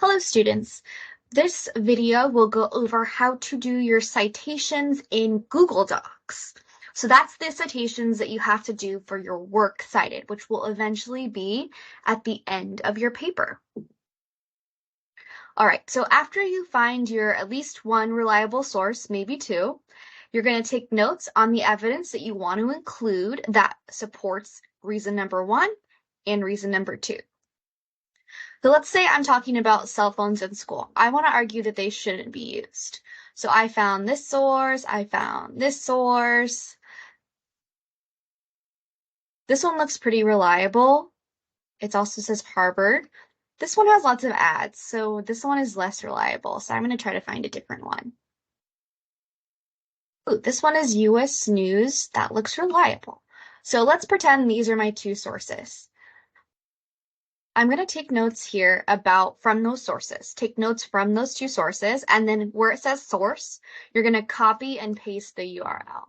Hello students. This video will go over how to do your citations in Google Docs. So that's the citations that you have to do for your works cited, which will eventually be at the end of your paper. All right, so after you find your at least one reliable source, maybe two, you're going to take notes on the evidence that you want to include that supports reason number one and reason number two. So let's say I'm talking about cell phones in school. I want to argue that they shouldn't be used. So I found this source, I found this source. This one looks pretty reliable. It also says Harvard. This one has lots of ads, so this one is less reliable. So I'm going to try to find a different one. Ooh, this one is US News. That looks reliable. So let's pretend these are my two sources. I'm going to take notes here from those sources. Take notes from those two sources, and then where it says source, you're going to copy and paste the URL.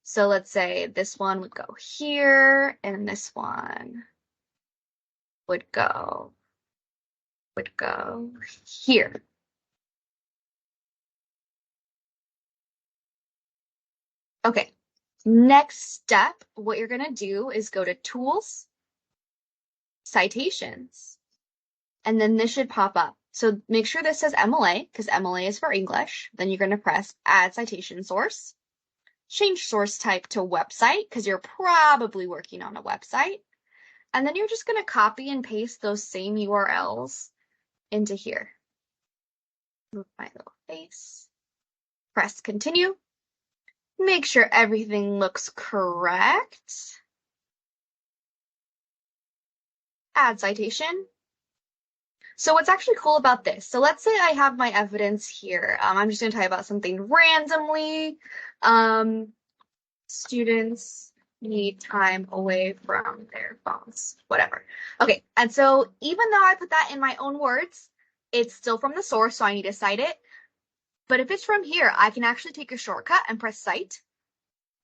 So let's say this one would go here, and this one would go here. Okay, next step, what you're going to do is go to Tools, Citations, and then this should pop up. So make sure this says MLA, because MLA is for English. Then you're going to press Add Citation Source. Change source type to website, because you're probably working on a website. And then you're just going to copy and paste those same URLs into here. Move my little face. Press continue. Make sure everything looks correct. Add citation. So what's actually cool about this? So let's say I have my evidence here. I'm just going to tell you about something randomly. Students need time away from their phones, whatever. Okay, and so even though I put that in my own words, it's still from the source, so I need to cite it. But if it's from here, I can actually take a shortcut and press cite,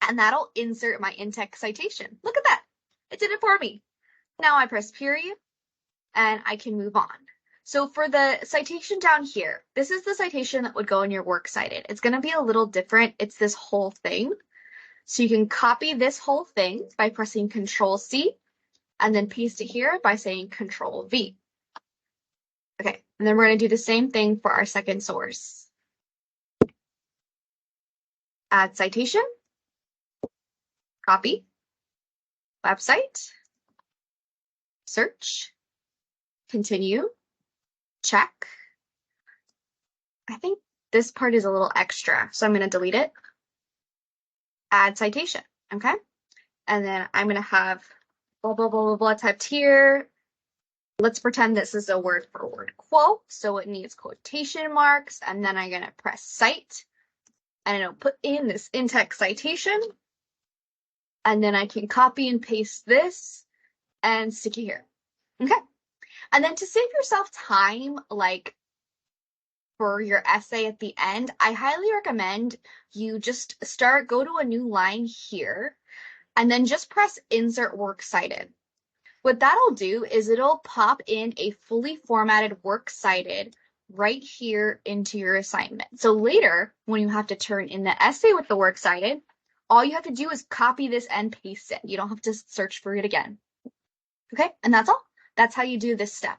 and that'll insert my in-text citation. Look at that. It did it for me. Now I press period, and I can move on. So for the citation down here, this is the citation that would go in your works cited. It's going to be a little different. It's this whole thing. So you can copy this whole thing by pressing Control-C, and then paste it here by saying Control-V. Okay, and then we're going to do the same thing for our second source. Add citation, copy, website, search, continue, check. I think this part is a little extra, so I'm going to delete it. Add citation, okay? And then I'm going to have blah, blah, blah, blah, blah typed here. Let's pretend this is a word for word quote, so it needs quotation marks, and then I'm going to press cite, and it'll put in this in-text citation, and then I can copy and paste this and stick it here, okay? And then to save yourself time, like for your essay at the end, I highly recommend you just go to a new line here, and then just press insert works cited. What that'll do is it'll pop in a fully formatted works cited right here into your assignment. So later, when you have to turn in the essay with the works cited, all you have to do is copy this and paste it. You don't have to search for it again. Okay, and that's all. That's how you do this step.